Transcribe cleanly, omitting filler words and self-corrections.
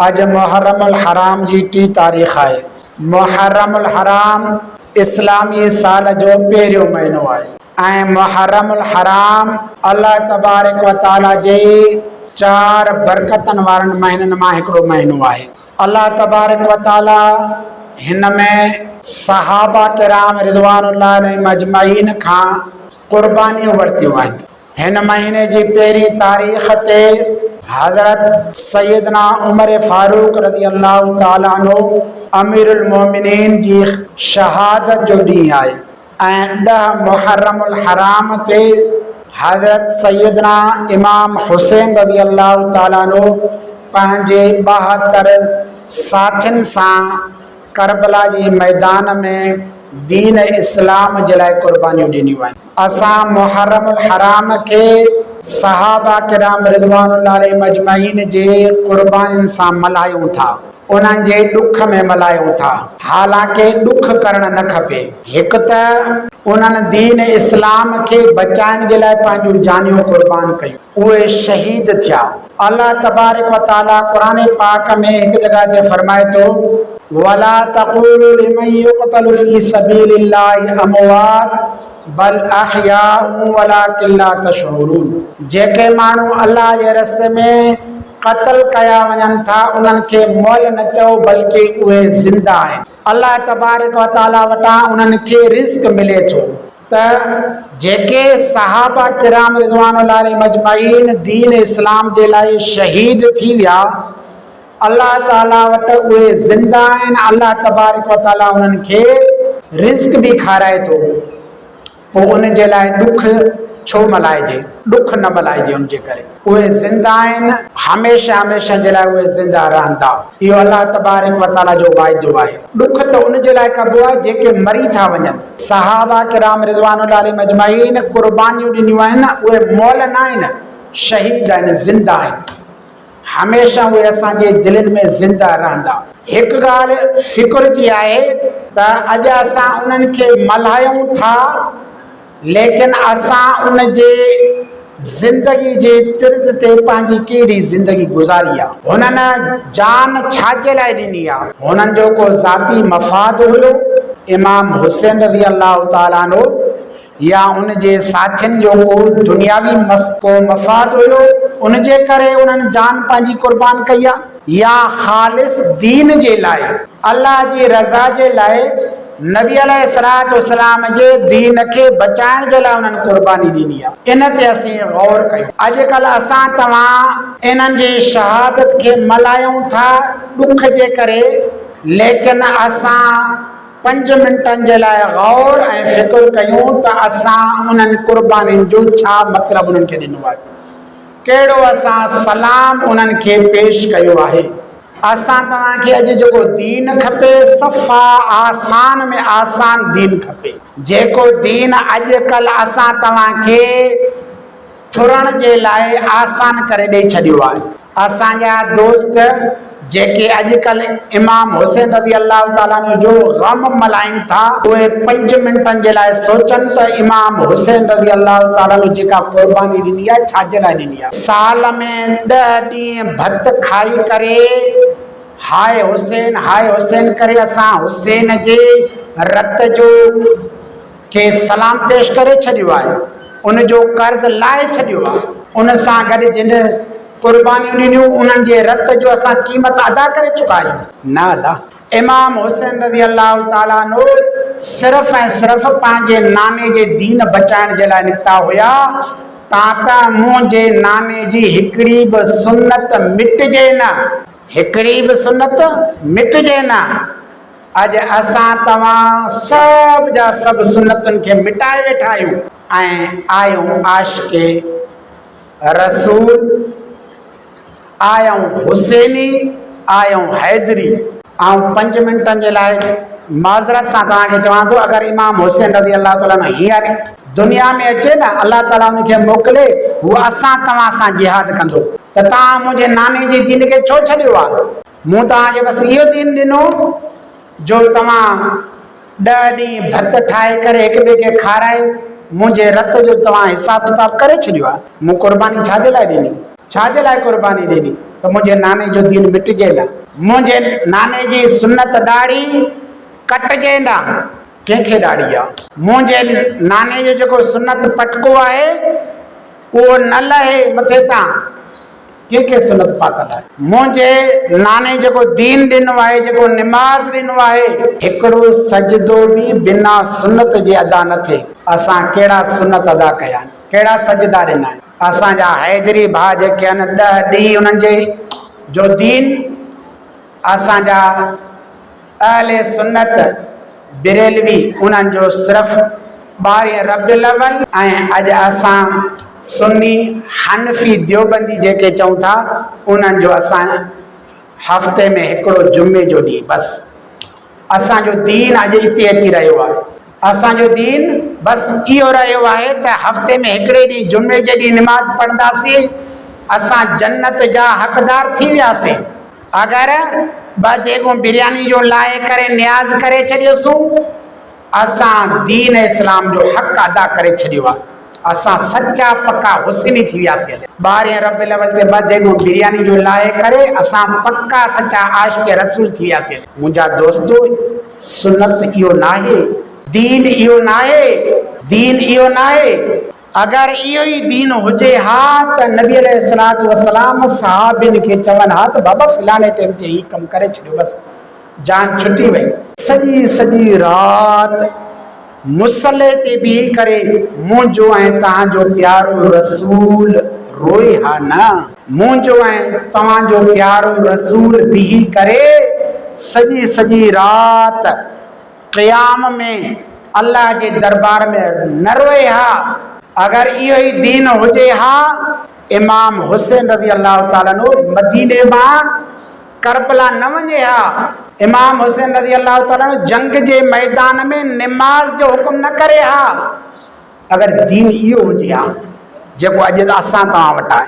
अज मुहर्रमुल हराम जी 3 तारीख़ है। मुहर्रमुल हराम इस्लामी साल जो पहिरियों महीनो है। मुहर्रमुल हराम अल्लाह तबारक व तआला जे 4 बरकतन वारन महीनन मां हिकिड़ो महीनो है। अल्लाह तबारक व तआला हिन में सहाबा किराम रिज़वानुल्लाह अलैहिम अजमईन खां कुर्बानियूं वरतियूं आहिनि। हिन महीने जी पहिरीं तारीख़ ते हज़रत सैयदना उमर फारूक रज़ी अल्लाह तआला अन्हु अमीरुल मोमिनीन जी शहादत जो ॾींहुं आहे। 10 मुहर्रमुल हराम ते हज़रत सैयदना इमाम हुसैन रज़ी अल्लाह तआला अन्हु पंहिंजे 72 साथियुनि सां करबला जी मैदान में दीन इस्लाम जे लाइ कुर्बानियूं ॾिनियूं आहिनि। असां मुहर्रमुल हराम के सहाबा किराम रिज़वानुल्लाह अलैहिम अजमईन जे कुर्बानियुनि सां मल्हायूं था, उन्हनि जे ॾुख में मल्हायूं था। हालांकि ॾुख करणु न खपे। हिकु त उन्हनि दीन इस्लाम खे बचाइण जे लाइ पंहिंजूं जानियूं कुर्बान कयूं, उहे शहीद थिया। अल्लाह तबारक व तआला क़ुरान पाक में हिकु जगह ते फरमाए थो, वला तक़ूलू लिमन युक़तलु फी सबीलिल्लाहि अमवात बल अहयाउ वलाकिन ला तशऊरून। जेके माण्हू अल्लाह जे रस्ते में क़त्ल कया वञनि था उन्हनि खे मौल न चओ बल्कि उहे ज़िंदा आहिनि। अल्लाह तबारक व तआला वटां उन्हनि खे रिज़्क़ मिले थो। त जेके सहाबा किराम रिज़वानुल्लाह अलैहिम अजमईन दीन इस्लाम जे लाइ शहीद थी विया, अल्लाह ताला वटि उहे ज़िंदा आहिनि। अल्लाह तबारक व तआला उन्हनि खे रिज़्क़ बि खाराए थो। पोइ उन जे लाइ ॾुख छो मल्हाइजे? ॾुख न मल्हाइजे। उन जे करे उहे ज़िंदा आहिनि, हमेशह हमेशह जे लाइ उहे ज़िंदा रहंदा। इहो अल्लाह तबारक व तआला जो वाइदो आहे। ॾुख त उन जे लाइ कबो आहे जेके मरी था वञनि। सहाबा किराम रिज़वानुल्लाह अलैहिम अजमईन कुर्बानियूं ॾिनियूं आहिनि, उहे मौल न आहिनि, शहीद आहिनि, ज़िंदा आहिनि। हमेशह उहे असांजे दिलनि में ज़िंदा रहंदा। हिकु ॻाल्हि फ़िक्र जी आहे त अॼु असां उन्हनि खे मल्हायूं था, लेकिन असां उन जे ज़िंदगी जे तर्ज़ ते पंहिंजी कहिड़ी ज़िंदगी गुज़ारी आहे। हुननि जान छाजे लाइ ॾिनी आहे? हुननि जो को ज़ाती मफ़ाद हुयो, इमाम हुसैन रज़ी अल्लाह तआला अन्हु, या उन जे साथियुनि जो को दुनियावी को मफ़ाद हुयो, उन जे करे उन्हनि जान पंहिंजी कुर्बान कई आहे, या ख़ालिस दीन जे लाइ, अल्लाह जी रज़ा जे लाइ, नबी अलैहिस्सलातु वस्सलाम जे दीन खे बचाइण जे लाइ उन्हनि कुर्बानी ॾिनी आहे। इन ते असीं गौर कयूं। अॼुकल्ह असां तव्हां इन्हनि जी शहादत खे मल्हायूं था ॾुख जे करे, लेकिन असां 5 मिंटनि जे लाइ गौर ऐं फ़िक्र कयूं त असां उन्हनि कुर्बानियुनि जो छा मतिलबु उन्हनि खे ॾिनो आहे, कहिड़ो असां सलाम उन्हनि खे पेश कयो आहे। असां तव्हांखे अॼु जेको दीन खपे, सफ़ा आसान में आसान दीन खपे। जेको दीन अॼुकल्ह असां तव्हांखे छुड़ण जे लाइ आसान करे ॾेई छॾियो आहे। असांजा दोस्त जेके अॼुकल्ह इमाम हुसैन रज़ी अल्लाह तआला अन्हु जो ग़म मल्हाइनि था, उहे 5 मिंटनि जे लाइ सोचनि त इमाम हुसैन रज़ी अल्लाह तआला अन्हु जेका कुर्बानी ॾिनी आहे छाजे लाइ ॾिनी आहे। साल में 10 ॾींहं भत खाई करे हाय हुसैन करे असां हुसैन जे रत जो के सलाम पेश करे छॾियो आहे, उन जो कर्ज़ लाहे छॾियो आहे। उन सां गॾु जिन कुर्बानियूं ॾिनियूं उन्हनि जे रत जो असां क़ीमत अदा करे चुका आहियूं? न अदा। इमाम हुसैन रज़ी अल्लाह तआला अन्हु सिर्फ़ ऐं सिर्फ़ पंहिंजे नाने जे दीन बचाइण जे लाइ निकिता हुया, तां मुंहिंजे नाने जी हिकिड़ी बि सुन्नत मिटिजे न, हिकिड़ी बि सुन्नत मिटिजे न। अॼु असां तव्हां सभ जा सभु सुन्नतुनि खे मिटाए वेठा आहियूं ऐं आहियूं आशिक़े रसूल, आहियूं हुसैनी, आहियूं हैदरी। ऐं 5 मिंटनि जे लाइ माज़रत सां तव्हांखे चवां थो, अगरि इमाम हुसैन रज़ी अल्लाह तआला अन्हु हींअर दुनिया में अचे न, अल्लाह ताला उनखे मोकिले, हू असां तव्हां सां जिहाद कंदो, त तव्हां मुंहिंजे नाने जी दीन खे छो छॾियो आहे? मूं तव्हांखे बसि इहो दीन ॾिनो जो तव्हां 10 ॾींहं भत ठाहे करे हिक ॿिए खे खाराए, मुंहिंजे रत जो तव्हां हिसाब किताब करे छॾियो आहे। मूं कुर्बानी छाजे लाइ ॾिनी? छाजे लाइ कुर्बानी ॾिनी? तो मुझे नाने जो दीन मिटजे ना, मुझे नाने जी सुन्नत दाढ़ी कटजे ना। कंहिंखे दाढ़ी आहे मुझे नाने जो जेको सुन्नत पटको आहे वो न लहे मथे तां, कंहिंखे सुन्नत पातल आहे। मुझे नाने जेको दीन ॾिनो आहे, जेको निमाज़ ॾिनो आहे, हिकिड़ो सजदो बि बिना सुन्नत जे अदा न थिए। असां कहिड़ा सुन्नत अदा कया आहिनि, कहिड़ा सजदा ॾिना आहिनि। असांजा हैदरी भाउ जेके आहिनि 10 ॾींहं उन्हनि जे जो दीन, असांजा अहले सुन्नत बिरेलवी उन्हनि जो सिर्फ़ु 12 रबिउल अव्वल ऐं अॼु असां सुन्नी हनफी देवबंदी जेके चऊं था उन्हनि जो असां हफ़्ते में हिकिड़ो जुमे जो ॾींहुं बसि। असांजो दीन अॼु हिते अची रहियो आहे। असांजो दीन बसि इहो रहियो आहे त हफ़्ते में हिकिड़े ॾींहुं जुमे जे ॾींहुं निमाज़ पढ़ंदासीं, असां जन्नत जा हक़दार थी वियासीं। अगरि 2 देगूं बिरयानी जो लाहे करे न्याज़ करे छॾियोसीं, असां दीन इस्लाम जो हक़ अदा करे छॾियो आहे। असां सच्चा पक्का हुस्नी थी वियासीं। 12 रबिउल अव्वल ते 2 देगूं बिरयानी जो लाहे करे असां पक्का सच्चा आशिक़ रसूल थी वियासीं। मुंहिंजा दोस्तो, सुन्नत इहो नाहे, दीन इहो नाहे, दीन इहो नाहे। अगरि इहो ई दीन हुजे हा त नबी अलैहिस्सलातु वस्सलाम सहाबिन खे चवनि हा त बाबा फलाणे टाइम ते ही कमु करे छॾियो, बसि जान छुटी वई। सॼी राति मुसले ते बीही करे मुंहिंजो ऐं तव्हांजो प्यारो रसूल रोए हा न, मुंहिंजो ऐं तव्हांजो प्यारो रसूल बीही करे सॼी राति क़याम में अल्लाह जे दरबार में न रोए हा। अगर इहो ई दीन हुजे हा, इमाम हुसैन रज़ी अल्लाह ताला अन्हु मदीने मां करबला न वञे हा। इमाम हुसैन रज़ी अल्लाह ताला अन्हु जंग जे मैदान में निमाज़ जो हुकुम न करे हा। अगर दीन इहो हुजे हा जेको अॼु असां तव्हां वटि आहे।